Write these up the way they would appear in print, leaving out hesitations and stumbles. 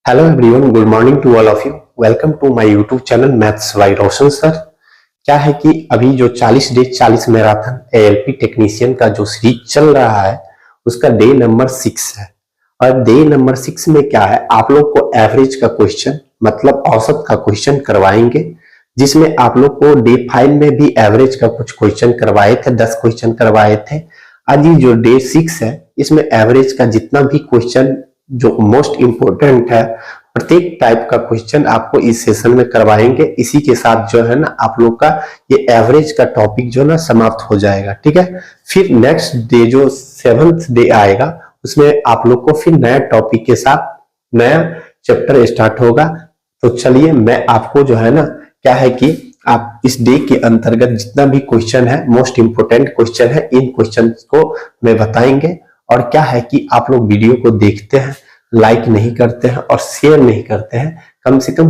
Hello everyone, good morning to all of you. Welcome to my YouTube channel maths by Roshan sir. क्या है कि अभी जो 40 day 40 marathon ALP technician का जो सीरीज चल रहा है उसका डे नंबर 6 है। और डे नंबर 6 में क्या है, आप लोग को एवरेज का क्वेश्चन मतलब औसत का क्वेश्चन करवाएंगे, जिसमें आप लोग को डे 5 में भी एवरेज का कुछ क्वेश्चन करवाए थे, 10 क्वेश्चन करवाए थे। आज ये जो डे 6 है इसमें एवरेज का जितना भी क्वेश्चन जो मोस्ट इंपोर्टेंट है, प्रत्येक टाइप का क्वेश्चन आपको इस सेशन में करवाएंगे। इसी के साथ जो है ना आप लोग का ये एवरेज का टॉपिक जो ना समाप्त हो जाएगा, ठीक है। फिर नेक्स्ट डे जो 7th डे आएगा उसमें आप लोग को फिर नया टॉपिक के साथ नया चैप्टर स्टार्ट होगा। तो चलिए मैं आपको जो है ना क्या है कि आप इस डे के अंतर्गत जितना भी क्वेश्चन है, मोस्ट इंपोर्टेंट क्वेश्चन है, इन क्वेश्चन को मैं बताएंगे। और क्या है कि आप लोग वीडियो को देखते हैं, लाइक नहीं करते हैं और शेयर नहीं करते हैं। कम से कम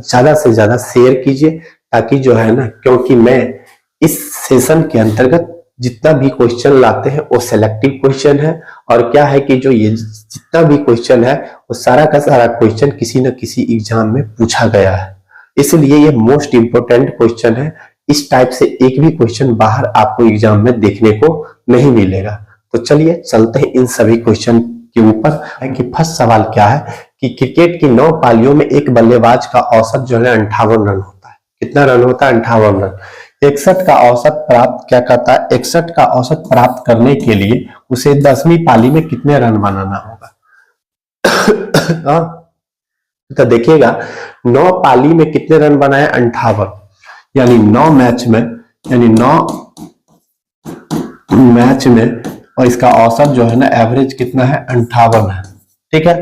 ज्यादा से ज्यादा शेयर कीजिए, ताकि जो है ना, क्योंकि मैं इस सेशन के अंतर्गत जितना भी क्वेश्चन लाते हैं वो सिलेक्टिव क्वेश्चन है। और क्या है कि जो ये जितना भी क्वेश्चन है वो सारा का सारा क्वेश्चन किसी न किसी एग्जाम में पूछा गया है, इसलिए ये मोस्ट इंपोर्टेंट क्वेश्चन है। इस टाइप से एक भी क्वेश्चन बाहर आपको एग्जाम में देखने को नहीं मिलेगा। तो चलिए चलते हैं इन सभी क्वेश्चन के ऊपर। कि फर्स्ट सवाल क्या है कि क्रिकेट की 9 पालियों में एक बल्लेबाज का औसत जो है 58 रन होता है। कितना रन होता है? 58 रन। 61 का औसत प्राप्त क्या करता है? 61 का औसत प्राप्त करने के लिए उसे 10वीं पाली में कितने रन बनाना होगा? तो देखिएगा 9 पाली में कितने रन बनाए? 58, यानी 9 मैच में, यानी 9 मैच में, और इसका औसत जो है ना एवरेज कितना है? 58 है, ठीक है।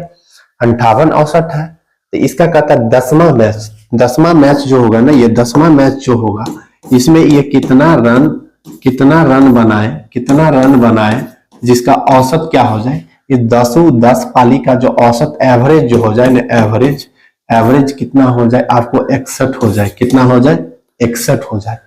58 औसत है। तो इसका कहता है 10वां मैच, 10वां मैच जो होगा ना, ये 10वां मैच जो होगा इसमें ये कितना रन बनाए जिसका औसत क्या हो जाए? ये 10 पाली का जो औसत एवरेज जो हो जाए ना, एवरेज कितना हो जाए आपको? 61 हो जाए। कितना हो जाए? 61 हो जाए।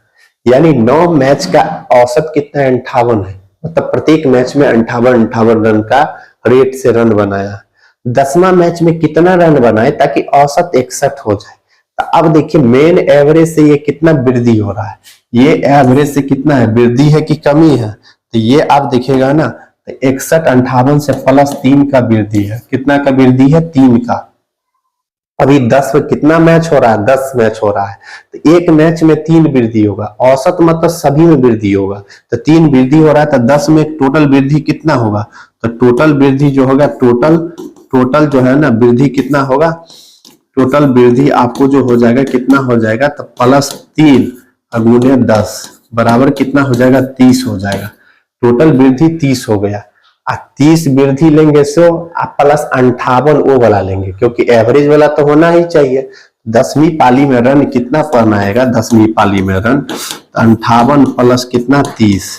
यानी 9 मैच का औसत कितना है? 58 है। मतलब प्रत्येक मैच में 58 रन का रेट से रन बनाया। 10वां मैच में कितना रन बनाए ताकि औसत 61 हो जाए? तो अब देखिए मेन एवरेज से ये कितना वृद्धि हो रहा है, ये एवरेज से कितना है, वृद्धि है कि कमी है? तो ये आप देखिएगा ना, तो 61 58 से +3 का वृद्धि है। कितना का वृद्धि है? 3 का। अभी 10 कितना मैच हो रहा है? 10 मैच हो रहा है। तो एक मैच में 3 वृद्धि होगा, औसत मतलब सभी में वृद्धि होगा। तो 3 वृद्धि हो रहा है, तो 10 में टोटल वृद्धि कितना होगा? तो टोटल वृद्धि जो होगा, टोटल जो है ना वृद्धि कितना होगा? टोटल वृद्धि आपको जो हो जाएगा कितना हो जाएगा? तो +3 गुने 10 बराबर कितना हो जाएगा? 30 हो जाएगा। टोटल वृद्धि 30 हो गया। 30 वृद्धि लेंगे सो आप +58 वो वाला लेंगे, क्योंकि एवरेज वाला तो होना ही चाहिए। 10वीं पाली में रन कितना पड़ना आएगा? 10वीं पाली में रन 58 प्लस कितना? 30।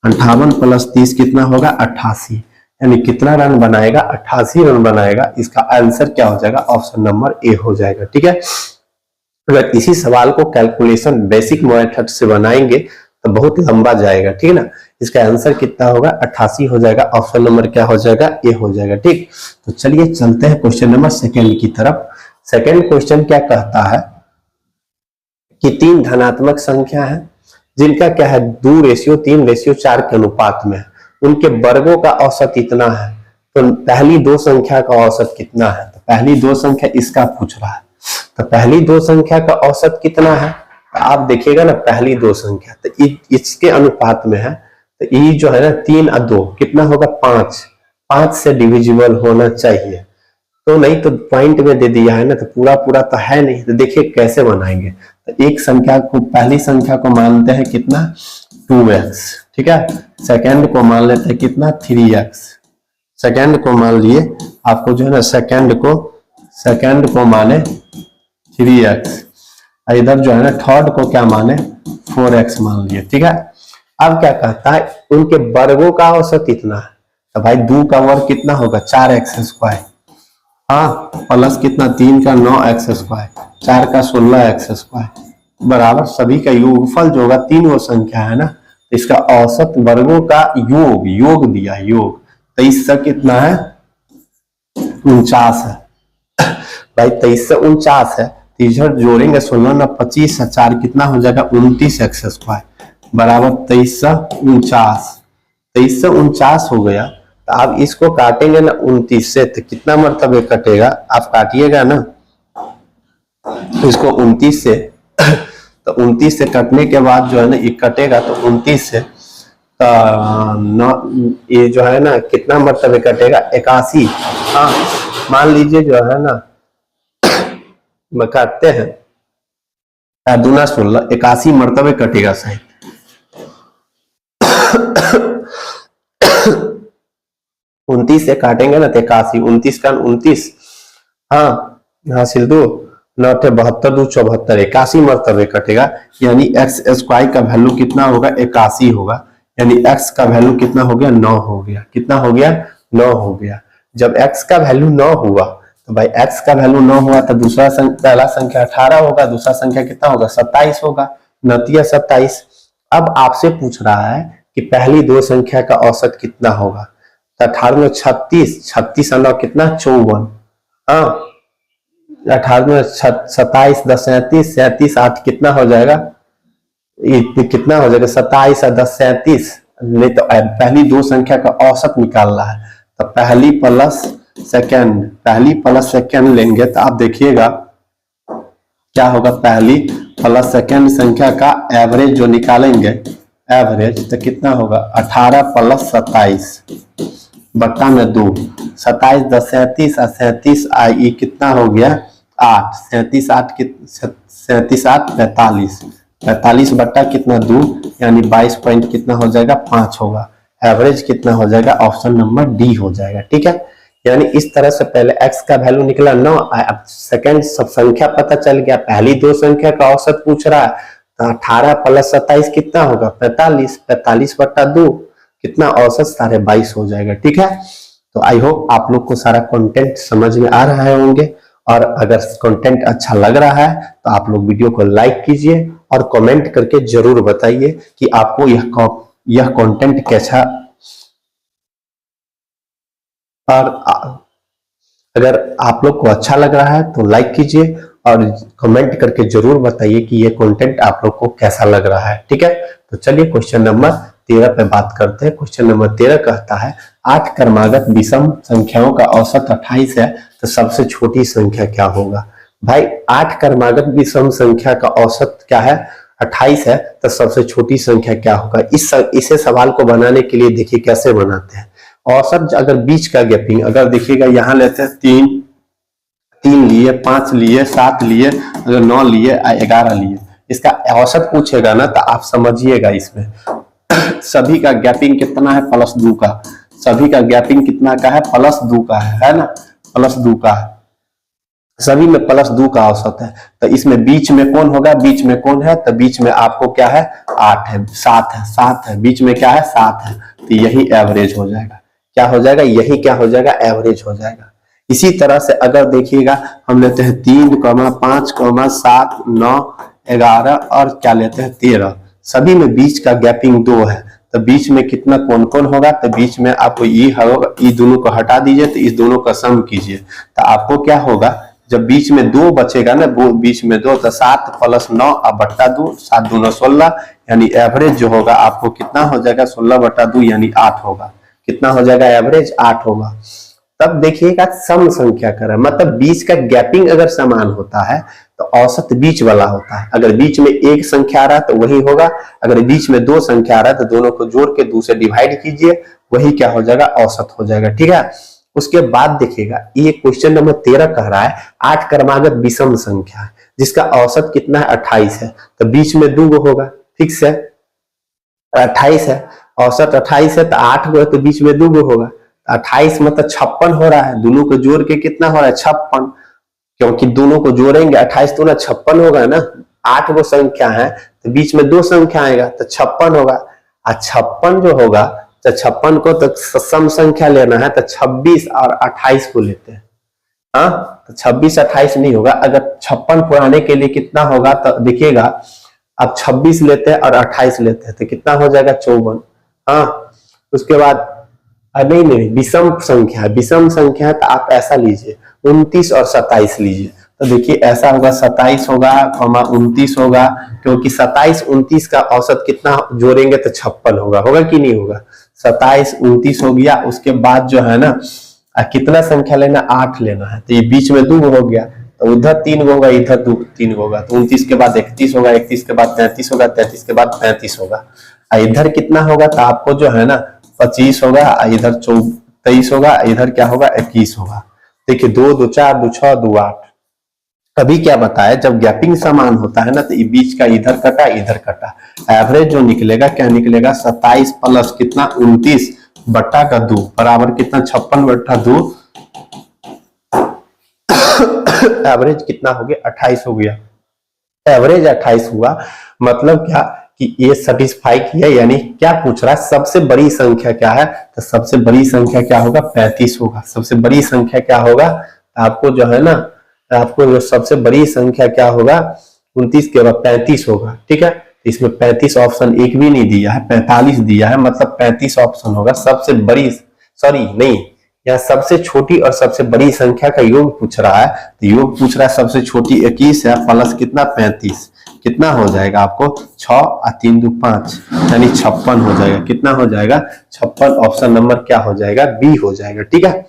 58 + 30 कितना होगा? 88। यानी कितना रन बनाएगा? 88 रन बनाएगा। इसका आंसर क्या हो जाएगा? ऑप्शन नंबर ए हो जाएगा, ठीक है। अगर इसी सवाल को कैलकुलेशन बेसिक मेथड से बनाएंगे तो बहुत लंबा जाएगा, ठीक है ना। इसका आंसर कितना होगा? 88 हो जाएगा। ऑप्शन नंबर क्या हो जाएगा? ए हो जाएगा, ठीक। तो चलिए चलते हैं क्वेश्चन नंबर 2 की तरफ। सेकंड क्वेश्चन क्या कहता है कि 3 धनात्मक संख्या है जिनका क्या है 2:3:4 के अनुपात में है, उनके वर्गों का औसत इतना है। तो पहली 2 संख्या का औसत कितना है? तो पहली 2 संख्या इसका पूछ रहा है। तो पहली 2 संख्या का औसत कितना है? तो आप देखिएगा ना, पहली 2 संख्या तो इसके अनुपात में है। तो ये जो है ना 3 और 2 कितना होगा? 5 से डिविजिबल होना चाहिए। तो नहीं तो पॉइंट में दे दिया है ना, तो पूरा पूरा तो है नहीं। तो देखिए कैसे बनाएंगे। तो एक संख्या को, पहली संख्या को मानते हैं कितना? 2x, ठीक है। सेकंड को मान लेते हैं कितना? 3x। सेकंड को मान लिए, आपको जो है ना सेकंड को माने 3x। इधर जो है ना थर्ड को क्या माने? 4x मान लिए, ठीक है। अब क्या कहता है? उनके वर्गों का औसत इतना है। तो भाई 2 का वर्ग कितना होगा? 4x²। हाँ, प्लस कितना? 3 का 9x², 4 का 16x² बराबर सभी का योगफल जो होगा 3 वो संख्या है ना, तो इसका औसत वर्गों का योग दिया, योग। तो इसका कितना है? 49 है भाई, 23 से 49 है, तो इधर जोड़ेंगे 16 ना 25 है, 4 कितना हो जाएगा 29x² बराबर 23 से 49। 23 से 49 हो गया, तो आप इसको काटेंगे ना 29 से, तो कितना मरतबे कटेगा, आप काटिएगा ना तो इसको 29 से तो 29 से कटने के बाद जो है ना ये कटेगा, तो 29 से ये जो है ना कितना मरतबे कटेगा 81। हाँ मान लीजिए जो है ना काटते हैं 2 16 81 मरतबे कटेगा शायद। 29 से काटेंगे ना तो 81, 29 का 29, हाँ हासिल 2 9 72 2 74 81 मरतबे कटेगा, यानी x² का वैल्यू कितना होगा 81 होगा, यानी x का वैल्यू कितना हो गया 9 हो गया, कितना हो गया 9 हो गया। जब x का वैल्यू 9 हुआ तो भाई x का वैल्यू 9 हुआ तो दूसरा पहला संख्या 18 होगा, दूसरा संख्या कितना होगा 27 होगा, 9 27। अब आपसे पूछ रहा है कि पहली दो संख्या का औसत कितना होगा, तो 18 में 36, 36 और 9 कितना 54, हाँ 18 में 27 10 37, 37 8 कितना हो जाएगा, कितना हो जाएगा 27 और 10 37। नहीं तो पहली दो संख्या का औसत निकालना है, तो पहली प्लस सेकंड लेंगे, तो आप देखिएगा क्या होगा, पहली प्लस सेकंड संख्या का एवरेज जो निकालेंगे एवरेज, तो कितना होगा 18 प्लस 27 बट्टा में 2, 27 10 37 और 37 आई कितना हो गया 8, 37 8 37 8 45, 45 बट्टा कितना 2, यानी 22 पॉइंट कितना हो जाएगा 5 होगा, एवरेज कितना हो जाएगा ऑप्शन नंबर डी हो जाएगा। ठीक है, यानी इस तरह से पहले x का वैल्यू निकला 9, अब सेकंड सब संख्या पता चल गया, पहली दो संख्या का औसत पूछ रहा है, तो 18 प्लस 27 कितना होगा 45, 45 बट्टा 2 कितना औसत 22.5 हो जाएगा। ठीक है, तो आई होप आप लोग को सारा कंटेंट समझ में आ रहा होंगे, और अगर कंटेंट अच्छा लग रहा है तो आप लोग वीडियो को लाइक कीजिए और कमेंट करके जरूर बताइए कि आपको यह कंटेंट कैसा, और अगर आप लोग को अच्छा लग रहा है तो लाइक कीजिए और कमेंट करके जरूर बताइए कि ये कंटेंट आप लोग को कैसा लग रहा है। ठीक है, तो चलिए क्वेश्चन नंबर 13 पे बात करते हैं। क्वेश्चन नंबर 13 कहता है 8 क्रमागत विषम संख्याओं का औसत 28 है, तो सबसे छोटी संख्या क्या होगा। भाई 8 क्रमागत विषम संख्या का औसत क्या है 28 है, तो सबसे छोटी संख्या क्या होगा। इसे सवाल को बनाने के लिए देखिए कैसे बनाते हैं। औसत अगर बीच का गैपिंग अगर देखिएगा, यहाँ लेते हैं 3 लिए, 5 लिए, 7 लिए, अगर 9 लिए, 11 लिए, इसका औसत पूछेगा ना तो आप समझिएगा इसमें सभी का गैपिंग कितना है +2 का, सभी का गैपिंग कितना का है +2 का है ना, +2 का है, सभी में +2 का औसत है। तो इसमें बीच में कौन होगा, बीच में कौन है, तो बीच में आपको क्या है 8 है, 7 है, बीच में क्या है 7 है, तो यही एवरेज हो जाएगा। क्या हो जाएगा, यही क्या हो जाएगा एवरेज हो जाएगा। इसी तरह से अगर देखिएगा हम लेते हैं 3, 5, 7, 9, 11 और क्या लेते हैं 13, सभी में बीच का गैपिंग 2 है, तो बीच में कितना कौन कौन होगा, तो बीच में आपको ये होगा, ये दोनों को हटा दीजिए तो इस दोनों का सम कीजिए, तो आपको क्या होगा, जब बीच में 2 बचेगा ना, वो बीच में 2, तो 7 + 9 और बट्टा 2, 7 दूना 16, यानी एवरेज जो होगा आपको कितना हो जाएगा 16 बट्टा 2 यानी 8 होगा। कितना हो जाएगा एवरेज 8 होगा। तब देखिएगा सम संख्या कर, मतलब बीच का गैपिंग अगर समान होता है तो औसत बीच वाला होता है। अगर बीच में एक संख्या आ रहा है तो वही होगा, अगर बीच में 2 संख्या आ रहा है तो दोनों को जोड़ के 2 से डिवाइड कीजिए, वही क्या हो जाएगा औसत हो जाएगा। ठीक है, उसके बाद देखिएगा ये क्वेश्चन नंबर 13 कह रहा है 8 क्रमागत विषम संख्या है जिसका औसत कितना है 28 है, तो बीच में 2 होगा, फिक्स है 28 है, औसत 28 है, तो 8 गो है तो बीच में 2 होगा, 28 मतलब 56 हो रहा है, दोनों को जोड़ के कितना हो रहा है 56, क्योंकि दोनों को जोड़ेंगे 28 तो ना 56 होगा ना, 8 गो संख्या है तो बीच में 2 संख्या आएगा तो 56 होगा, और 56 जो होगा तो 56 को तो सम संख्या लेना है तो 26 और 28 को लेते हैं, हाँ तो 26 28 नहीं होगा। अगर 56 पुराने के लिए कितना होगा तो देखिएगा, अब 26 लेते हैं और 28 लेते हैं तो कितना हो जाएगा 54, हाँ उसके बाद नहीं नहीं, विषम संख्या है, विषम संख्या है तो आप ऐसा लीजिए 29 और 27 लीजिए। तो देखिए ऐसा होगा 27 होगा, 29 होगा, क्योंकि 27 29 का औसत कितना जोड़ेंगे तो 56 होगा, होगा कि नहीं होगा। 27 29 हो गया, उसके बाद जो है ना कितना संख्या लेना, 8 लेना है, तो ये बीच में 2 हो गया, तो उधर 3 होगा, इधर 3 होगा, तो 29 के बाद 31 होगा, 31 के बाद 33 होगा, 33 के बाद 35 होगा। इधर कितना होगा, तो आपको जो है ना 25 होगा, इधर 23 होगा, इधर क्या होगा 21 होगा। देखिए 2 2 4 2 6 2 8। अभी क्या बताया, जब गैपिंग समान होता है ना तो ये बीच का इधर कटा इधर कटा, एवरेज जो निकलेगा क्या निकलेगा, 27 प्लस कितना 29 बट्टा का 2 बराबर कितना 56/2, एवरेज कितना हो गया 28 हो गया। एवरेज 28 हुआ, मतलब क्या कि ये सेटिस्फाई किया, यानी क्या पूछ रहा है, सबसे बड़ी संख्या क्या है, तो सबसे बड़ी संख्या क्या होगा 35 होगा। सबसे बड़ी संख्या क्या होगा, आपको जो है ना, आपको जो सबसे बड़ी संख्या क्या होगा 29 के बाद 35 होगा, ठीक है। इसमें 35 ऑप्शन एक भी नहीं दिया है, 45 दिया है, मतलब 35 ऑप्शन होगा। सबसे बड़ी, सॉरी नहीं, या सबसे छोटी और सबसे बड़ी संख्या का योग पूछ रहा है, तो योग पूछ रहा है सबसे छोटी 21 है प्लस कितना 35, कितना हो जाएगा आपको 6 और 3 2 5 यानी 56 हो जाएगा। कितना हो जाएगा 56, ऑप्शन नंबर क्या हो जाएगा बी हो जाएगा, ठीक है।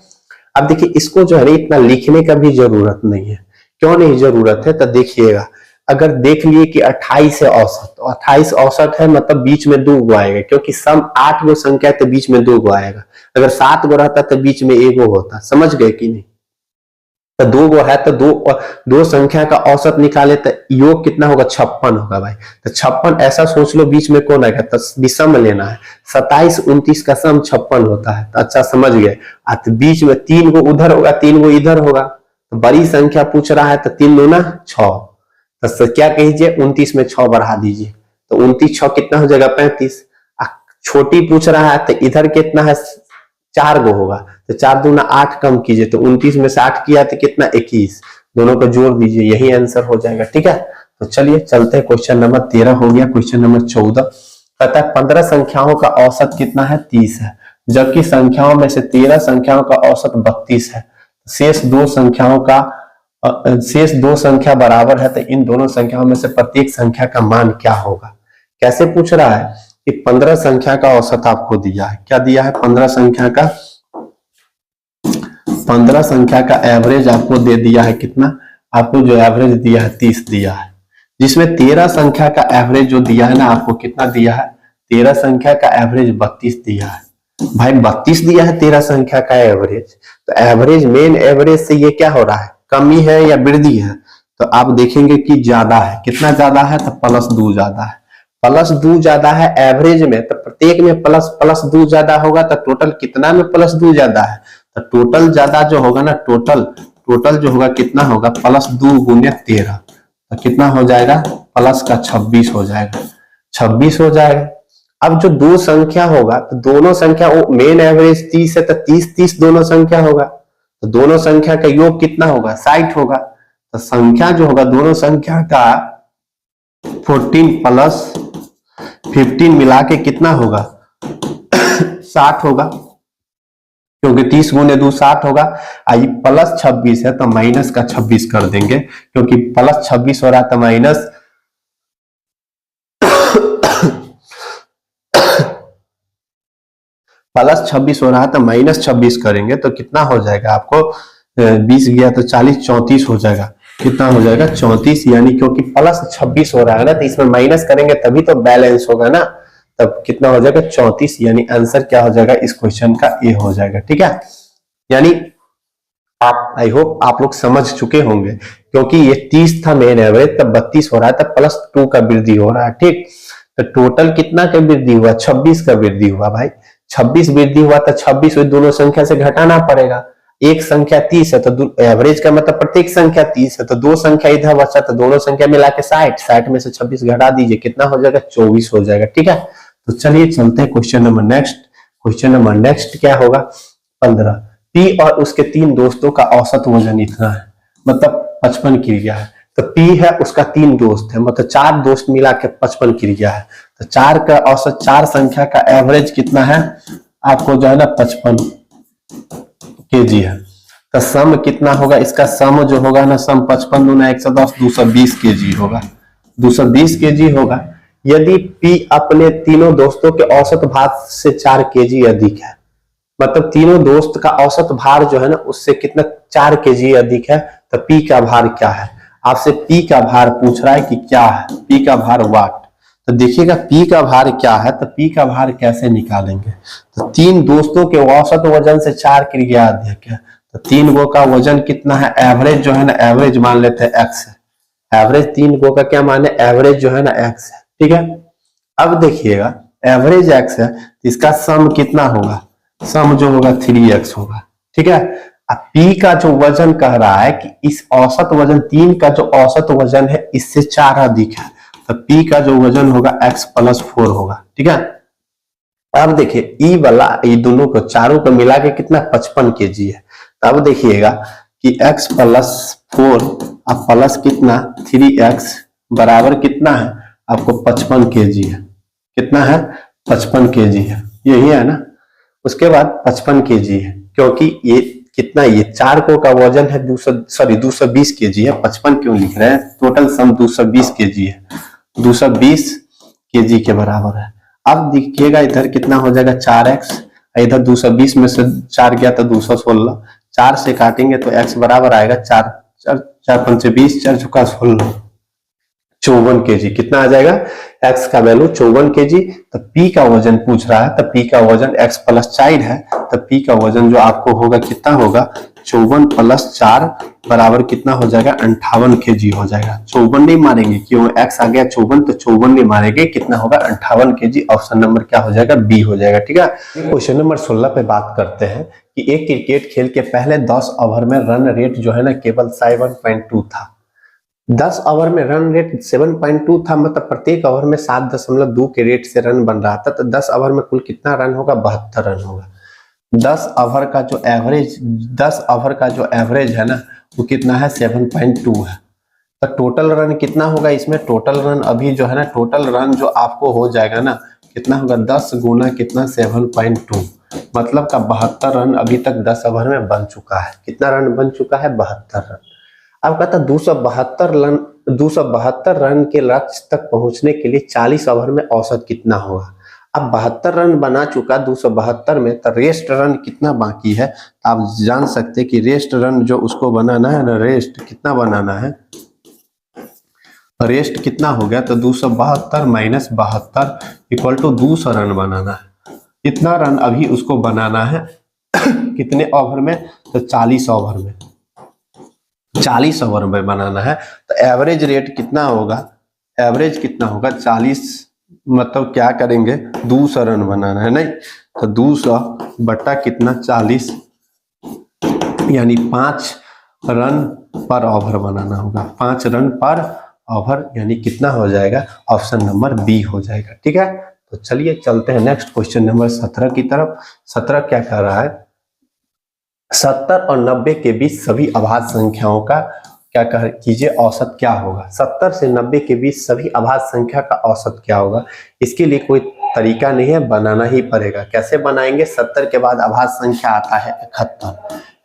अब देखिए इसको जो है इतना लिखने का भी जरूरत नहीं है। क्यों नहीं जरूरत है, तो देखिएगा अगर देख लिए कि 28 है औसत, तो 28 औसत है मतलब बीच में 2 गो आएगा, क्योंकि सम 8 गो संख्या है तो बीच में 2 गो आएगा। अगर 7 गो रहता तो बीच में 1 गो होता, समझ गए कि नहीं। तो 2 गो है तो दो संख्या का औसत निकाले तो योग कितना होगा 56 होगा भाई। तो 56 ऐसा सोच लो बीच में कौन आएगा, तो विषम लेना है। 27 29 का सम 56 होता है, तो अच्छा समझ गए। तो बीच में 3 गो उधर होगा 3 गो इधर होगा, तो बड़ी संख्या पूछ रहा है तो 3 दूना 6, तो क्या कहिए 29 में 6 बढ़ा दीजिए, तो 29 6 कितना हो जाएगा 35। छोटी पूछ रहा है तो इधर कितना है 4 गो होगा, तो 4 दूना 8 कम कीजिए, तो 29 में से 8 किया तो कितना 21, दोनों को जोड़ दीजिए, यही आंसर हो जाएगा, ठीक है। तो चलिए चलते हैं, क्वेश्चन नंबर 13 हो गया। क्वेश्चन नंबर 14 कहता है 15 संख्याओं का औसत कितना है 30 है, जबकि संख्याओं में से 13 संख्याओं का औसत 32 है। शेष दो संख्या बराबर है, तो इन दोनों संख्याओं में से प्रत्येक संख्या का मान क्या होगा। कैसे पूछ रहा है कि 15 संख्या का औसत आपको दिया है, क्या दिया है 15 संख्या का एवरेज आपको दे दिया है, कितना आपको जो एवरेज दिया है 30 दिया है, जिसमें 13 संख्या का एवरेज जो दिया है ना आपको कितना दिया है, 13 संख्या का एवरेज 32 दिया है भाई, 32 दिया है 13 संख्या का एवरेज। तो एवरेज मेन एवरेज से ये क्या हो रहा है, कमी है या वृद्धि है, तो आप देखेंगे कि ज्यादा है। कितना ज्यादा है, तो +2 ज्यादा है, +2 ज्यादा है एवरेज में, तो प्रत्येक में +2 ज्यादा होगा, तो टोटल कितना में +2 ज्यादा है, तो टोटल ज्यादा जो होगा ना, टोटल जो होगा कितना होगा +2 गुने 13, तो कितना हो जाएगा प्लस का 26 हो जाएगा, 26 हो जाएगा। अब जो दो संख्या होगा तो दोनों संख्या, वो मेन एवरेज 30 है तो 30 दोनों संख्या होगा, तो दोनों संख्या का योग कितना होगा 60 होगा, तो संख्या जो होगा दोनों संख्या का 14 प्लस 15 मिला के कितना होगा 60 होगा, क्योंकि 30 गुने 2 60 होगा। आई +26 है तो माइनस का 26 कर देंगे, क्योंकि +26 हो रहा है तो माइनस +26 हो रहा है तो -26 करेंगे, तो कितना हो जाएगा आपको 20 गया तो 40 34 हो जाएगा। कितना हो जाएगा 34, यानी क्योंकि +26 हो रहा है ना, तो इसमें माइनस करेंगे तभी तो बैलेंस होगा ना, तब कितना हो जाएगा 34, यानी आंसर क्या हो जाएगा इस क्वेश्चन का ए हो जाएगा, ठीक है। यानी आप, आई होप आप लोग समझ चुके होंगे, क्योंकि ये 30 था मेन एवरेज, तब 32 हो रहा है, तब +2 का वृद्धि हो रहा है, ठीक। तो टोटल कितना का वृद्धि हुआ 26 का वृद्धि हुआ भाई, 26 वृद्धि हुआ तो 26 दोनों संख्या से घटाना पड़ेगा। एक संख्या 30 है तो एवरेज का मतलब प्रत्येक संख्या 30 है, तो दो संख्या इधर बचा तो दोनों संख्या मिला के 60 में से 26 घटा दीजिए, कितना हो जाएगा 24 हो जाएगा, ठीक है। तो चलिए चलते हैं question number next. Question number next क्या होगा 15, पी और उसके 3 दोस्तों का औसत वजन इतना है, मतलब 55 क्रिया है। तो पी है उसका 3 दोस्त है, मतलब 4 दोस्त मिला के 55 क्रिया है, तो 4 का औसत 4 संख्या का एवरेज कितना है आपको जो है ना 55 kg है। तो सम कितना होगा इसका, सम जो होगा ना, सम 55 दूना 110 220 kg होगा, 220 kg होगा। यदि P अपने तीनों दोस्तों के औसत भार से 4 kg अधिक है, मतलब तीनों दोस्त का औसत भार जो है ना उससे कितना 4 kg अधिक है, तो P का भार क्या है। आपसे P का भार पूछ रहा है कि क्या है, P का भार वाट। तो देखिएगा P का भार क्या है, तो P का भार कैसे निकालेंगे। तो तीन दोस्तों के औसत वजन से 4 kg अधिक है, तो तीन गो का वजन कितना है, एवरेज जो है ना, एवरेज मान लेते हैं x है। एवरेज तीन गो का क्या माने, एवरेज जो है ना x है, ठीक है। अब देखिएगा एवरेज x है, इसका सम कितना होगा, सम जो होगा 3x होगा, ठीक है। अब P का जो वजन कह रहा है कि इस औसत वजन, तीन का जो औसत वजन है इससे 4 अधिक है, तो P का जो वजन होगा x + 4 होगा, ठीक है। अब देखिए ई वाला ये दोनों को चारों को मिला के कितना 55 kg है। तो अब देखिएगा कि x + 4 अब प्लस कितना 3x बराबर कितना है, आपको 55 kg है। कितना है, 55 kg है, यही है ना। उसके बाद 55 kg है, क्योंकि ये कितना, ये चार को का वजन है 220 kg है, 55 क्यों लिख रहे हैं, टोटल सम 220 kg है, 220 kg के बराबर है। अब देखिएगा इधर कितना हो जाएगा 4x, इधर 220 में से 4 गया तो 216, 4 से काटेंगे तो x बराबर आएगा 4 4 4 5 20, 4 चौका 16, 54 kg। कितना आ जाएगा, x का वैल्यू 54 kg। तो P का वजन पूछ रहा है, तो P का वजन x + 4 है, तो P का वजन जो आपको होगा कितना होगा, 54 + 4 बराबर कितना हो जाएगा, 58 kg हो जाएगा। 54 नहीं मारेंगे, क्यों, x आ गया 54, तो 54 नहीं मारेंगे, कितना होगा 58 kg। ऑप्शन नंबर क्या हो जाएगा, बी हो जाएगा, ठीक है। क्वेश्चन नंबर 16 पे बात करते हैं कि एक क्रिकेट खेल के पहले 10 ओवर में रन रेट जो है ना केवल 7.2 था। 10 ओवर में रन रेट 7.2 था, मतलब प्रत्येक ओवर में 7.2 के रेट से रन बन रहा था। तो 10 ओवर में कुल कितना रन होगा, 72 रन होगा। 10 ओवर का जो एवरेज, 10 ओवर का जो एवरेज है ना वो कितना है, 7.2 है। तो टोटल रन कितना होगा इसमें, टोटल रन अभी जो है ना, टोटल रन जो आपको हो जाएगा ना कितना होगा, 10 गुना कितना 7.2, मतलब का 72 रन अभी तक 10 ओवर में बन चुका है। कितना रन बन चुका है, 72 रन। अब कहता 272 रन के लक्ष्य तक पहुंचने के लिए 40 ओवर में औसत कितना होगा। अब 72 रन बना चुका 272 में, तो रेस्ट रन कितना बाकी है। तो आप जान सकते कि रेस्ट रन जो उसको बनाना है ना, रेस्ट कितना बनाना है, रेस्ट कितना हो गया, तो 272 - 72 = 200 रन बनाना है। कितना रन अभी उसको बनाना है कितने ओवर में, तो 40 ओवर में, 40 ओवर में बनाना है। तो एवरेज रेट कितना होगा, एवरेज कितना होगा 40, मतलब क्या करेंगे 200 रन बनाना है, नहीं तो 200 बटा कितना 40, यानी 5 रन पर ओवर बनाना होगा, 5 रन पर ओवर, यानी कितना हो जाएगा, ऑप्शन नंबर बी हो जाएगा, ठीक है। तो चलिए चलते हैं नेक्स्ट क्वेश्चन नंबर 17 की तरफ। 17 क्या कह रहा है, 70 और 90 के बीच सभी अभाज्य संख्याओं का क्या कह कीजिए औसत क्या होगा। 70 से 90 के बीच सभी अभाज्य संख्या का औसत क्या होगा। इसके लिए कोई तरीका नहीं है, बनाना ही पड़ेगा। कैसे बनाएंगे, 70 के बाद अभाज्य संख्या आता है 71,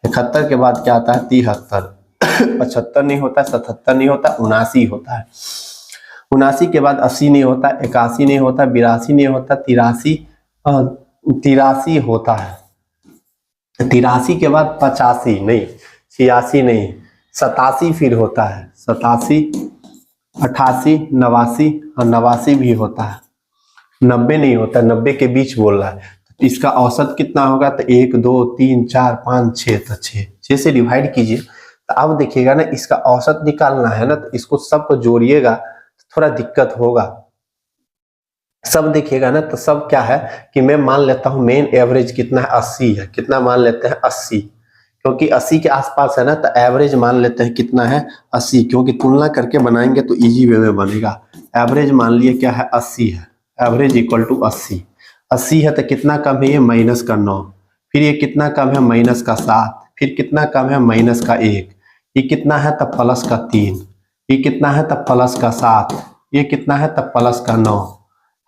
71 के बाद क्या आता है 73, 75 नहीं होता, 77 नहीं होता, 79 होता है, 79 के बाद 80 नहीं होता, 81 नहीं होता, 82 नहीं होता, 83 होता है, 83 के बाद 85 नहीं, 86 नहीं, 87 फिर होता है, 87, 88, 89 और 89 भी होता है, 90 नहीं होता, 90 के बीच बोल रहा है। तो इसका औसत कितना होगा, तो 1 2 3 4 5 6, तो 6 से डिवाइड कीजिए। तो अब देखिएगा ना, इसका औसत निकालना है ना, तो इसको सबको जोड़िएगा तो थोड़ा दिक्कत होगा। सब देखिएगा ना, तो सब क्या है कि मैं मान लेता हूं मेन एवरेज कितना है 80 है, कितना मान लेते हैं 80, क्योंकि 80 के आसपास है ना, तो एवरेज मान लेते हैं कितना है 80, क्योंकि तुलना करके बनाएंगे तो इजी वे में बनेगा। एवरेज मान लिए क्या है 80 है, एवरेज = 80, 80 है तो कितना कम है ये माइनस का 9, फिर ये कितना कम है माइनस का 7, फिर कितना कम है माइनस का 1, ये कितना है तब प्लस का 3, ये कितना है तब प्लस का 7, ये कितना है तब प्लस का 9,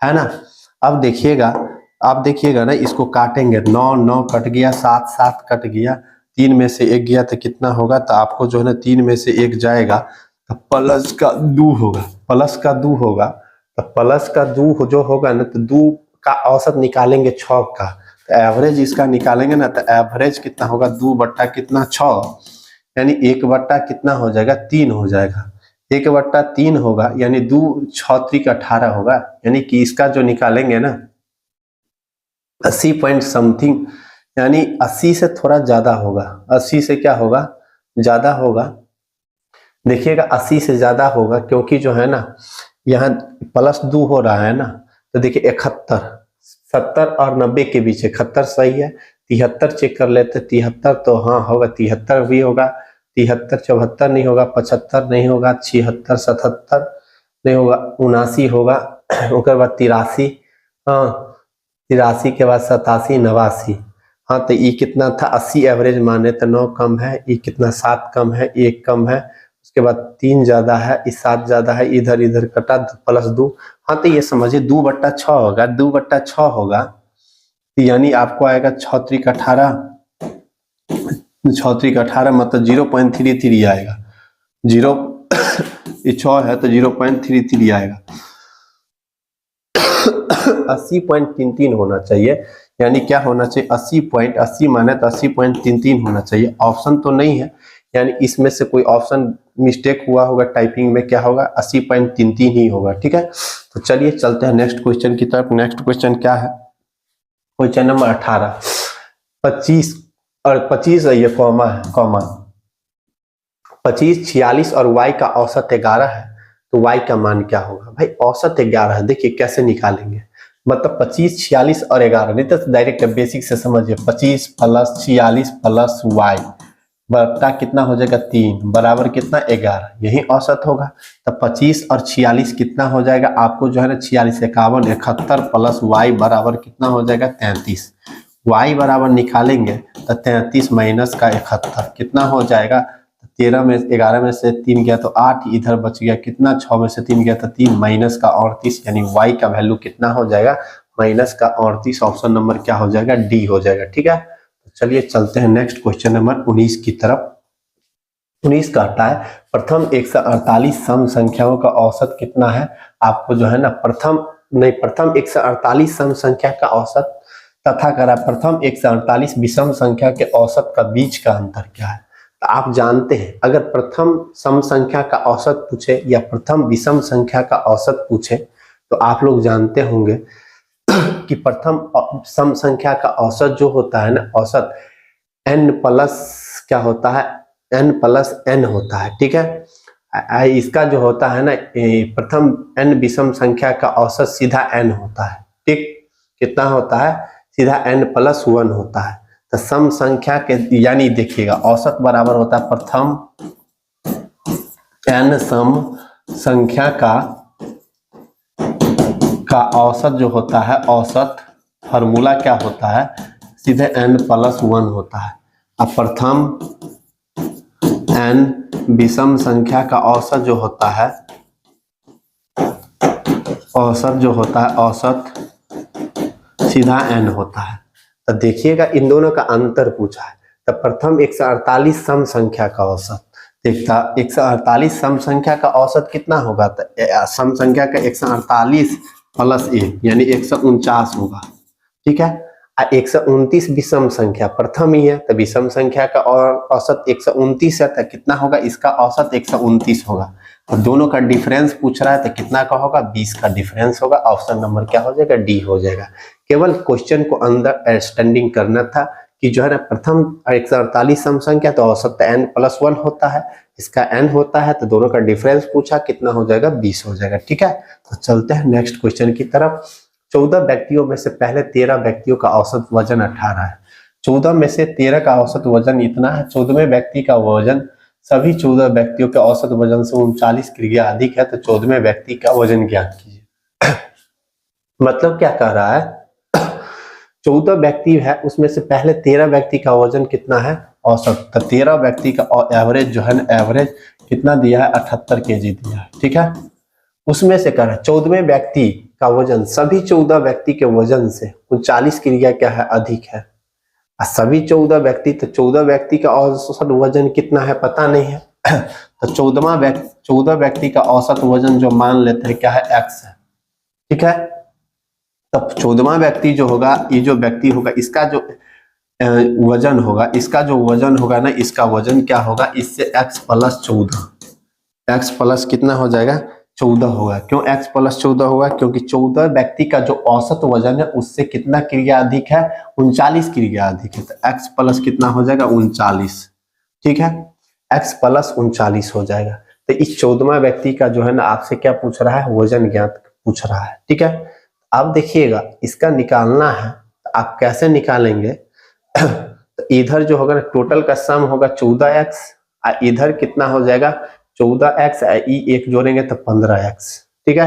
है ना। अब देखिएगा आप देखिएगा ना, इसको काटेंगे, 9 9 कट गया, 7 7 कट गया, 3 में से 1 गया तो कितना होगा, तो आपको जो है ना 3 में से 1 जाएगा तो प्लस का 2 होगा, प्लस का 2 होगा, तो प्लस का 2 जो होगा ना, तो 2 का औसत निकालेंगे 6 का, तो एवरेज इसका निकालेंगे ना, तो एवरेज कितना होगा, 2 बट्टा कितना 6, यानी 1 बट्टा कितना हो जाएगा 3 हो जाएगा, 1 बट्टा 3 होगा, यानी 2 6 3 18 होगा, यानी कि इसका जो निकालेंगे ना 80 पॉइंट समथिंग, यानी 80 से थोड़ा ज्यादा होगा, 80 से क्या होगा, ज्यादा होगा। देखिएगा 80 से ज्यादा होगा, क्योंकि जो है ना यहाँ प्लस 2 हो रहा है ना, तो देखिए 71, 70 और 90 के बीच 71 सही है, 73 चेक कर लेते, 73 तो हाँ होगा, 73 भी होगा, 73 74 नहीं होगा, 75 नहीं होगा, 76 77 नहीं होगा, 79 होगा, उसके बाद 83, हाँ 83 के बाद 87 89, हाँ तो ये कितना था 80 एवरेज माने तो 9 कम है, ये कितना 7 कम है, 1 कम है, उसके बाद 3 ज्यादा है, ये 7 ज्यादा है, इधर इधर कटा प्लस 2, हाँ तो ये समझिए 2 बट्टा 6 होगा, 2 बट्टा 6 होगा, तो यानी आपको आएगा 6 3 18, 6 3 18 मतलब 0.33 आएगा, 0 ये 6 है तो 0.33 आएगा। 80.33 होना चाहिए, यानी क्या होना चाहिए 80 माने तो 80.33 होना चाहिए, ऑप्शन तो नहीं है, यानी इसमें से कोई ऑप्शन मिस्टेक हुआ होगा टाइपिंग में, क्या होगा 80.33 ही होगा। ठीक है, तो चलिए चलते हैं नेक्स्ट क्वेश्चन की तरफ। नेक्स्ट क्वेश्चन क्या है, क्वेश्चन नंबर 18, 25 और 25 ये कॉमा है, कॉमा 25 46 और y का औसत 11 है, तो y का मान क्या होगा। भाई औसत 11 है, देखिए कैसे निकालेंगे, मतलब 25 46 और 11, नहीं तो डायरेक्ट बेसिक से समझिए, 25 प्लस 46 प्लस y बट्टा कितना हो जाएगा 3 बराबर कितना 11, यही औसत होगा। तो 25 और 46 कितना हो जाएगा, आपको जो है ना 46 51 71 प्लस y बराबर कितना हो जाएगा 33, y बराबर निकालेंगे तो 33 माइनस का 71 कितना हो जाएगा, 13 में 11 में से 3 गया तो 8, इधर बच गया कितना 6 में से 3 गया तो 3 माइनस का 38, यानी y का वैल्यू कितना हो जाएगा माइनस का 38, ऑप्शन नंबर क्या हो जाएगा डी हो जाएगा। ठीक है, तो चलिए चलते हैं नेक्स्ट क्वेश्चन नंबर 19 की तरफ। 19 कहता है प्रथम 148 सम संख्याओं का औसत कितना है, आपको जो है ना प्रथम 148 सम संख्या का औसत तथा करा प्रथम 148 विषम संख्या के औसत का बीच का अंतर क्या है। तो आप जानते हैं अगर प्रथम सम संख्या का औसत पूछे या प्रथम विषम संख्या का औसत पूछे, तो आप लोग जानते होंगे कि प्रथम सम संख्या का औसत जो होता है ना, औसत n प्लस क्या होता है, n प्लस n होता है। ठीक है, इसका जो होता है ना प्रथम n विषम संख्या का औसत सीधा n होता है। ठीक, कितना होता है, सीधा n प्लस 1 होता है। तो सम संख्या के यानी देखिएगा औसत बराबर होता है प्रथम n सम संख्या का औसत जो होता है, औसत फार्मूला क्या होता है, सीधे n प्लस 1 होता है। अब प्रथम n विषम संख्या का औसत जो होता है, औसत जो होता है औसत सीधा n होता है। तो देखिएगा इन दोनों का अंतर पूछा है, तो प्रथम 148 सम संख्या का औसत देखता, 148 सम संख्या का औसत कितना होगा, तो सम संख्या का 148 प्लस 1 यानी 149 होगा। ठीक है, 129 विषम संख्या प्रथम ही है, तो विषम संख्या का औसत 129 है, तो कितना होगा, इसका औसत 129 होगा। और दोनों का डिफरेंस पूछ रहा है, तो कितना का होगा 20 का डिफरेंस होगा, ऑप्शन नंबर क्या हो जाएगा डी हो जाएगा। केवल क्वेश्चन को अंदर अंडरस्टैंडिंग करना था कि जो है ना प्रथम 148 सम संख्या तो औसत n प्लस 1 होता है, इसका n होता है, तो दोनों का डिफरेंस पूछा कितना हो जाएगा 20 हो जाएगा। ठीक है, तो चलते हैं नेक्स्ट क्वेश्चन की तरफ। 14 व्यक्तियों में से पहले 13 व्यक्तियों का औसत वजन 18 है। 14 में से 13 का औसत वजन इतना है, 14वें व्यक्ति का वजन सभी 14 व्यक्तियों के औसत वजन से 39 किग्रा अधिक है, तो 14वें व्यक्ति का वजन ज्ञात कीजिए। मतलब क्या कह रहा है, 14 व्यक्ति है उसमें से पहले 13 व्यक्ति का वजन कितना है औसत, तो 13 व्यक्ति का एवरेज जो है ना, एवरेज कितना दिया है 78 kg दिया है। ठीक है, उसमें से कह रहा है 14वें व्यक्ति का वजन सभी 14 व्यक्ति के वजन से 39 क्रिया क्या है, अधिक है। सभी 14 व्यक्ति, तो 14 व्यक्ति का औसत वजन कितना है पता नहीं है तो 14 व्यक्ति का औसत वजन जो मान लेते हैं क्या है, x है। ठीक है, तब 14वां व्यक्ति जो होगा, ये जो व्यक्ति होगा, इसका जो वजन होगा, इसका जो वजन होगा ना, इसका वजन क्या होगा, इससे x प्लस 14, x प्लस कितना हो जाएगा, 14 होगा। क्यों x प्लस 14 होगा, क्योंकि 14 व्यक्ति का जो औसत वजन है उससे कितना क्रिया अधिक है, 39 क्रिया अधिक है। तो x प्लस कितना हो जाएगा, 39। ठीक है, x प्लस 39 हो जाएगा। तो इस 14वां व्यक्ति का जो है ना, आपसे क्या पूछ रहा है, वजन ज्ञात पूछ रहा है। ठीक है, अब देखिएगा इसका निकालना है, तो आप कैसे निकालेंगे तो इधर जो होगा ना, टोटल का सम होगा 14x, और इधर कितना हो जाएगा 14x, एक जोड़ेंगे तो 15x। ठीक है,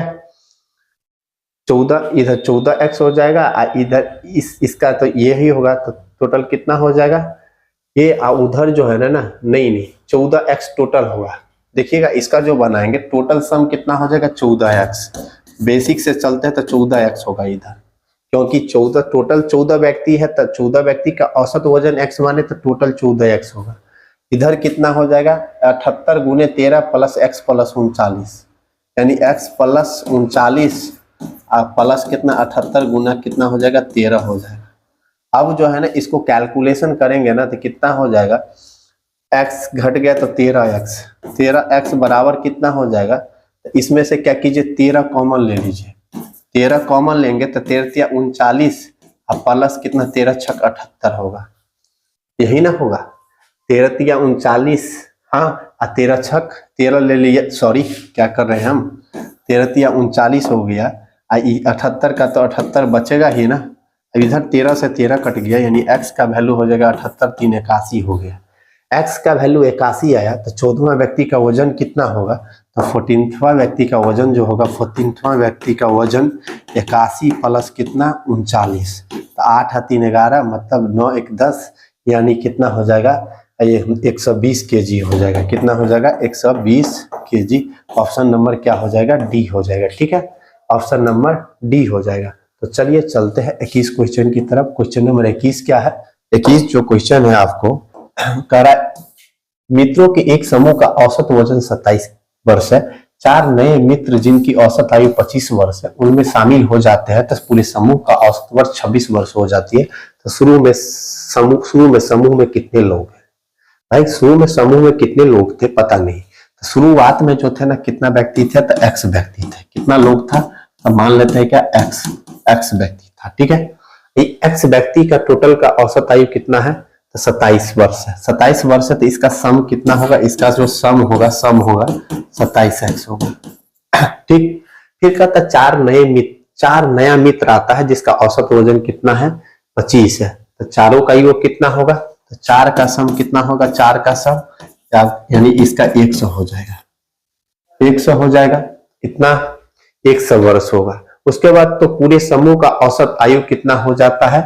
14 इधर 14x हो जाएगा, और इधर इसका तो ये ही होगा, तो टोटल कितना हो जाएगा ये, उधर जो है ना, नहीं 14x टोटल होगा। देखिएगा इसका जो बनाएंगे टोटल सम कितना हो जाएगा, 14x। बेसिक से चलते हैं तो 14x होगा इधर, क्योंकि 14 टोटल 14 व्यक्ति है, तो 14 व्यक्ति का औसत वजन x माने तो टोटल 14x होगा। इधर कितना हो जाएगा 78 गुने 13 प्लस x प्लस 39, यानी x प्लस 39 प्लस कितना 78 गुना कितना हो जाएगा 13 हो जाएगा। अब जो है ना, इसको कैलकुलेशन करेंगे ना, तो कितना हो जाएगा, x घट गया तो 13x बराबर कितना हो जाएगा, तो इसमें से क्या कीजिए 13 कॉमन ले लीजिए, 13 कॉमन लेंगे तो 13 39 और प्लस कितना 13 छक 78 होगा, यही ना होगा। 13 39, हाँ, और 13 छक 13 ले लिए, सॉरी क्या कर रहे हैं हम, 13 39 हो गया, 78 का तो 78 बचेगा ही ना। अब इधर 13 से 13 कट गया, यानी x का वैल्यू हो जाएगा 78, 3 81 हो गया। x का वैल्यू 81 आया, तो 14वां व्यक्ति का वजन कितना होगा, तो 14वां व्यक्ति का वजन जो होगा, 14वां व्यक्ति का वजन 81 प्लस कितना 39, तो 8 3 11, मतलब 9 1 10, यानी कितना हो जाएगा, ये 120 kg हो जाएगा। कितना हो जाएगा 120 kg। ऑप्शन नंबर क्या हो जाएगा, डी हो जाएगा। ठीक है, ऑप्शन नंबर डी हो जाएगा। तो चलिए चलते हैं 21 क्वेश्चन की तरफ। क्वेश्चन नंबर 21 क्या है, 21 जो क्वेश्चन है आपको कह रहा है, मित्रों के एक समूह का औसत वजन 27 वर्ष है। 4 नए मित्र जिनकी औसत आयु 25 वर्ष है उनमें शामिल हो जाते हैं, तो पूरे समूह का औसत वर्ष 26 वर्ष हो जाती है। तो शुरू में समूह में कितने लोग हैं भाई, शुरू में समूह में कितने लोग थे पता नहीं। तो शुरुआत में जो थे ना, कितना व्यक्ति थे, तो x व्यक्ति थे। कितना लोग था, तो मान लेते हैं क्या x व्यक्ति था। ठीक है, x व्यक्ति का टोटल का औसत आयु कितना है, तो 27 वर्ष है। 27 वर्ष है, तो इसका सम कितना होगा, इसका जो सम होगा 27x होगा। ठीक, फिर कहता 4 नया मित्र आता है जिसका औसत वजन कितना है, 25 है। तो चारों का योग कितना होगा, तो 4 का सम कितना होगा, 4 का सम, यानी इसका 100 हो जाएगा, 100 हो जाएगा। इतना 100 वर्ष होगा। उसके बाद तो पूरे समूह का औसत आयु कितना हो जाता है,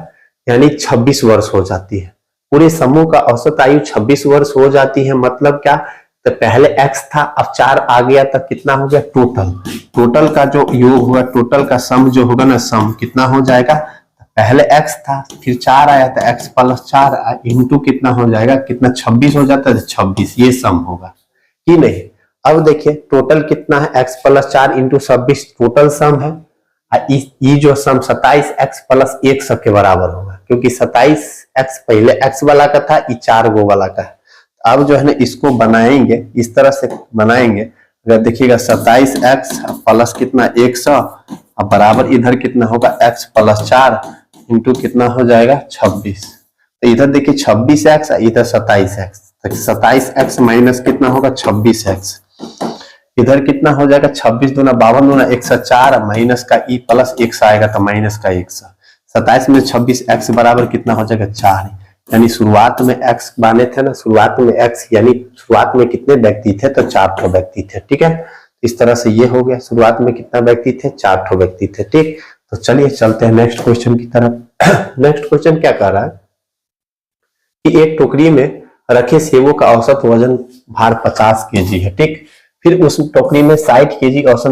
यानी 26 वर्ष हो जाती है। पूरे समूह का औसत आयु 26 वर्ष हो जाती है। मतलब क्या, तो पहले x था, अब 4 आ गया, तब कितना हो गया, टोटल का जो योग होगा, टोटल का सम जो होगा ना, सम कितना हो जाएगा, पहले x था, फिर 4 आया था, x प्लस 4 इंटू कितना हो जाएगा, कितना 26 हो जाता है, 26, ये सम होगा कि नहीं। अब देखिए टोटल कितना है, x plus 4 into 26 total sum है। ये जो सम 27x प्लस 100 के बराबर होगा, क्योंकि 27x पहले x वाला का था, ये 4 गो वाला का है। अब जो है ना, इसको बनाएंगे, इस तरह से बनाएंगे। अगर देखिएगा 27x प्लस कितना 100 अब बराबर इधर कितना होगा, x प्लस 4 इंटू कितना हो जाएगा 26। तो इधर देखिए 26x, इधर 27x, तो 27x माइनस कितना होगा 26x। इधर कितना हो जाएगा 26 दूना 52 दूना 104, माइनस का ई प्लस 100 आएगा, तो माइनस का 100। 27 में 26x बराबर कितना हो जाएगा 4, यानी शुरुआत में x बाने थे ना, शुरुआत में x, यानी शुरुआत में कितने व्यक्ति थे, तो 4 व्यक्ति थे। ठीक है, इस तरह से ये हो गया, शुरुआत में कितना व्यक्ति थे, 4 व्यक्ति थे। ठीक, तो चलिए चलते हैं नेक्स्ट क्वेश्चन की तरफ। नेक्स्ट क्वेश्चन क्या कह रहा है कि एक टोकरी में रखे सेबों का औसत वजन भार 50 kg है। ठीक, फिर उस टोकरी में 60 केजी औसत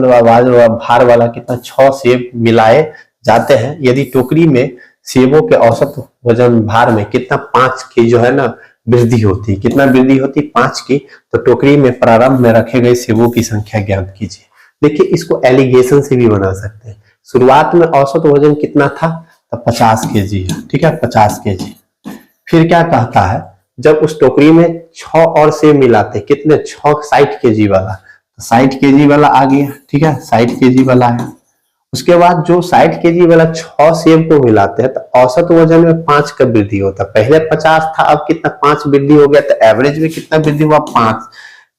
भार वाला कितना 6 सेब मिलाए जाते हैं। यदि टोकरी में सेबों के औसत वजन भार में कितना 5 की जो है ना वृद्धि होती है, कितना वृद्धि होती है 5 की, तो टोकरी में प्रारंभ में रखे गए सेबों की संख्या ज्ञात कीजिए। देखिए इसको एलिगेशन से भी बना सकते हैं। शुरुआत में औसत वजन कितना था, तो 50 केजी है, ठीक है 50 केजी। फिर क्या कहता है, जब उस टोकरी में 6 और सेब मिलाते, कितने 6 60 केजी वाला, तो 60 केजी वाला आ गया, ठीक है 60 केजी वाला आया। उसके बाद जो 60 केजी वाला 6 सेब को मिलाते हैं तो औसत वजन में 5 का वृद्धि होता है। पहले 50 था, अब कितना 5 वृद्धि हो गया, तो एवरेज में कितना वृद्धि हुआ 5,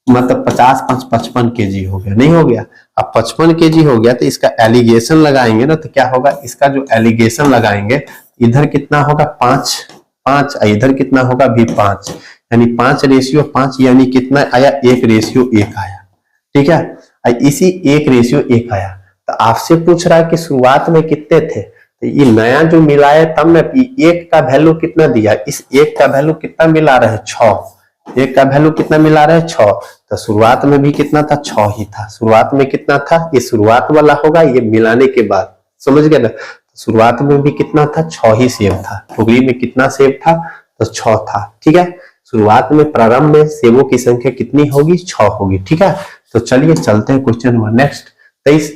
मतलब 50 5 55 केजी हो गया, नहीं हो गया। अब 55 केजी हो गया तो इसका एलिगेशन लगाएंगे ना, तो क्या होगा, इसका जो एलिगेशन लगाएंगे इधर कितना होगा 5 5, इधर कितना होगा भी 5, यानी 5:5, यानी कितना आया 1:1 आया, ठीक है। इसी 1:1 आया। तो आपसे पूछ रहा है कि शुरुआत में कितने थे, तो ये नया जो मिलाया तब ना, एक का वैल्यू कितना दिया, इस एक का वैल्यू कितना मिला रहे 6, एक का वैल्यू कितना मिला रहे 6, तो शुरुआत में भी कितना था 6 ही था। शुरुआत में कितना था, ये शुरुआत वाला होगा, ये मिलाने के बाद, समझ गए ना। शुरुआत में भी कितना था 6 ही सेब था, टोकरी में कितना सेब था, तो 6 था, ठीक है। शुरुआत में प्रारंभ में सेबों की संख्या कितनी होगी 6 होगी, ठीक है। तो चलिए चलते हैं क्वेश्चन नंबर नेक्स्ट 23।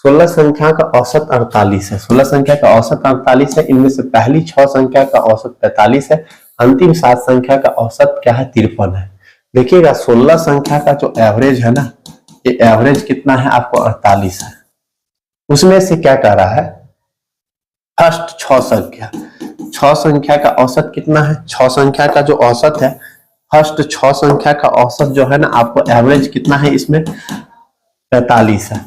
16 संख्या का औसत 48 है, 16 संख्या का औसत 48 है। इनमें से पहली 6 संख्या का औसत 45 है, अंतिम 7 संख्या का औसत क्या है 53 है। देखिएगा 16 संख्या का जो एवरेज है ना, ये एवरेज कितना है आपको 48 है। उसमें से क्या कह रहा है, फर्स्ट 6 संख्या का औसत कितना है, 6 संख्या का जो औसत है, फर्स्ट 6 संख्या का औसत जो है ना आपको एवरेज कितना है इसमें 45 है।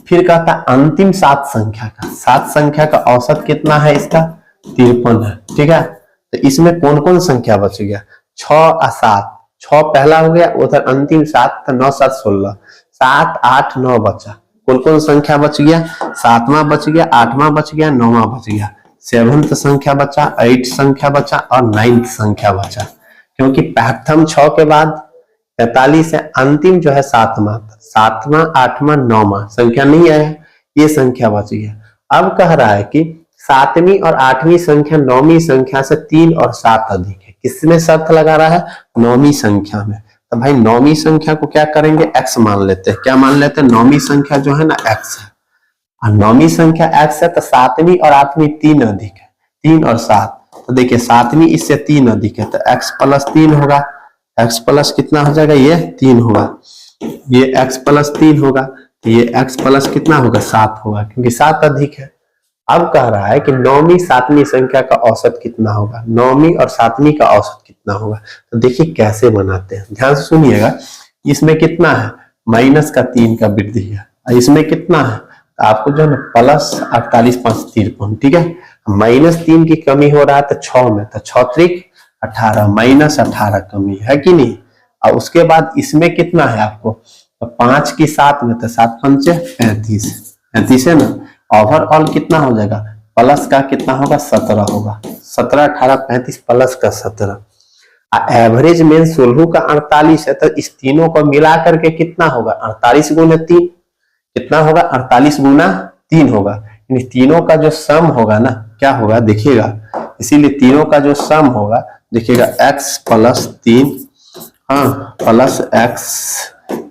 फिर कहता है अंतिम 7 संख्या का, 7 संख्या का औसत कितना है इसका 53 है, ठीक है। तो इसमें कौन कौन संख्या बच गया 6 और 7, 6 पहला हो गया, उधर अंतिम 7 था, 9 7 16, 7 8 9 बचा। कौन कौन संख्या बच गया, 7वां बच गया, 8वां बच गया, 9वां बच गया, 7th संख्या बचा, 8th संख्या बचा और 9th संख्या बचा। क्योंकि प्रथम 6 के बाद 45 है, अंतिम जो है 7वां 8वां 9वां संख्या नहीं आया, ये संख्या बच गया। अब कह रहा है कि 7वीं और 8वीं संख्या 9वीं संख्या से 3 और 7 अधिक है। किसमें शर्त लगा रहा है 9वीं संख्या में। तो भाई 9वीं संख्या को क्या करेंगे x मान लेते हैं, क्या मान लेते हैं 9वीं संख्या जो है ना x है, और 9वीं संख्या x है, तो 7वीं और 8वीं 3 अधिक है, 3 और 7। तो देखिए 7वीं इससे 3 अधिक है, तो x + 3 होगा, x प्लस कितना हो जाएगा ये 3 होगा, ये x + 3 होगा, तो ये x प्लस कितना होगा 7 होगा, क्योंकि 7 अधिक है। अब कह रहा है कि 9वीं 7वीं संख्या का औसत कितना होगा, 9वीं और 7वीं का औसत कितना होगा। तो देखिए कैसे बनाते हैं, ध्यान से सुनिएगा। इसमें कितना है -3 का वृद्धि है, इसमें कितना है, तो आपको जो है प्लस 48 5 53, ठीक है। -3 की कमी हो रहा है तो 6 में, तो 6 त्रिक 18, -18 कमी है कि नहीं। और उसके बाद इसमें कितना है आपको, तो 5 की 7 में, तो 7 पंचे 35 है ना। ओवरऑल कितना हो जाएगा, प्लस का कितना होगा 17 होगा, 17 18 35 प्लस का 17। एवरेज में 16 का 48 है, तो इस तीनों को मिला करके कितना होगा 48 गुना 3, कितना होगा 48 गुना 3 होगा। इन तीनों का जो सम होगा ना क्या होगा देखिएगा, इसीलिए तीनों का जो सम होगा देखिएगा x + 3 हाँ प्लस x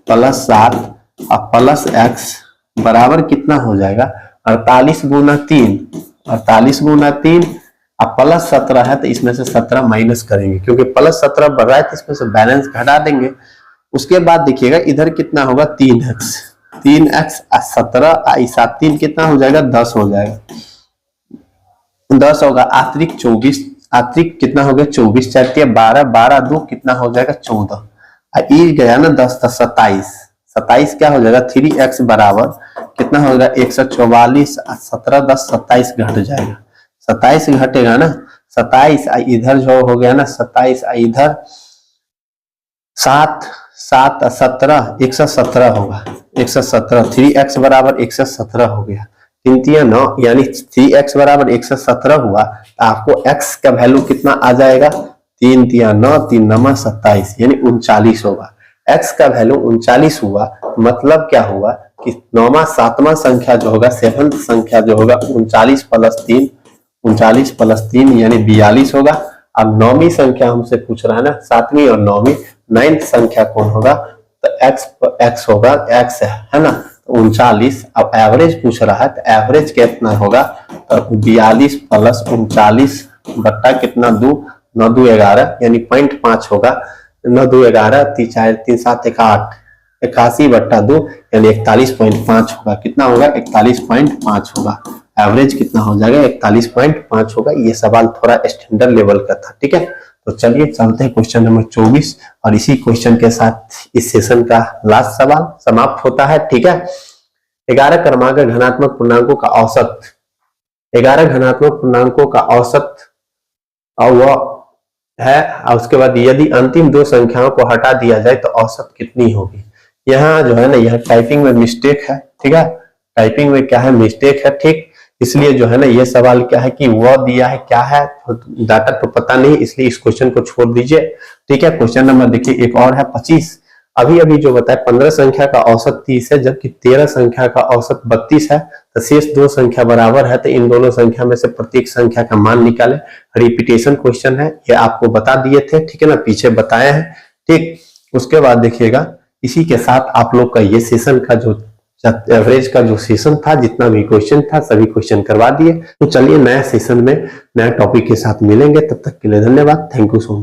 + 7 और प्लस x बराबर कितना हो जाएगा 48 गुना 3, 48 गुना 3 अब प्लस 17 है, तो इसमें से 17 माइनस करेंगे, क्योंकि प्लस 17 बढ़ रहा है तो इसमें से बैलेंस घटा देंगे। उसके बाद देखिएगा इधर कितना होगा 3x 17 7 3 कितना हो जाएगा 10 हो जाएगा, 10 होगा, अतिरिक्त 24, अतिरिक्त कितना हो गया 24 4 12 12 2 कितना हो जाएगा 14, ई गया ना 10 27, 27 क्या हो जाएगा 3x बराबर कितना होगा 144, 17 10 27 घट जाएगा, 27 घटेगा ना, 27 इधर जो हो गया ना 27 इधर 7 7 17 117 होगा, 117 3x बराबर 117 हो गया, 3 3 9 यानी 3x बराबर 117 हुआ। तो आपको x का वैल्यू कितना आ जाएगा 3 3 9 3 9 27 यानी 39 होगा। x का वैल्यू 39 हुआ, मतलब क्या हुआ कि 9वां 7वां संख्या जो होगा, 7th संख्या जो होगा 39 प्लस 3 यानी 42 होगा। अब 9वीं संख्या हमसे पूछ रहा है ना, 7वीं और 9वीं, 9th संख्या कौन होगा, तो x होगा, x है ना, 39। अब एवरेज पूछ रहा है, तो एवरेज कितना होगा, तो 42 प्लस 39 बट्टा कितना 2, 9 2 11 यानी 0.5 होगा, 9 2 11 3 4 3 7 1 8, 81 बट्टा 2 यानी 41.5 होगा। कितना होगा, 41.5 होगा। एवरेज कितना हो जाएगा, 41.5 होगा। ये सवाल थोड़ा स्टैंडर्ड लेवल का था, ठीक है। तो चलिए चलते हैं क्वेश्चन नंबर 24, और इसी क्वेश्चन के साथ इस सेशन का लास्ट सवाल समाप्त होता है, ठीक है। 11 क्रमांक घनात्मक पूर्णांकों का औसत, 11 घनात्मक पूर्णांकों का औसत और वह है, और उसके बाद यदि अंतिम दो संख्याओं को हटा दिया जाए तो औसत कितनी होगी। यहाँ जो है ना, यह टाइपिंग में मिस्टेक है, ठीक है, टाइपिंग में क्या है, मिस्टेक है, ठीक। इसलिए जो है ना, ये सवाल क्या है कि वह दिया है, क्या है डाटा तो पता नहीं, इसलिए इस क्वेश्चन को छोड़ दीजिए, ठीक है। क्वेश्चन नंबर देखिए एक और है 25। अभी जो बताया 15 संख्या का औसत 30 है, जबकि 13 संख्या का औसत 32 है, तो शेष दो संख्या बराबर है, तो इन दोनों संख्या में से प्रत्येक संख्या का मान निकाले। रिपीटेशन क्वेश्चन है, ये आपको बता दिए थे, ठीक है ना, पीछे बताए हैं, ठीक। उसके बाद देखिएगा, इसी के साथ आप लोग का ये सेशन का जो एवरेज का जो सेशन था, जितना भी क्वेश्चन था सभी क्वेश्चन करवा दिए। तो चलिए नया सेशन में नया टॉपिक के साथ मिलेंगे, तब तक के लिए धन्यवाद, थैंक यू सो मच।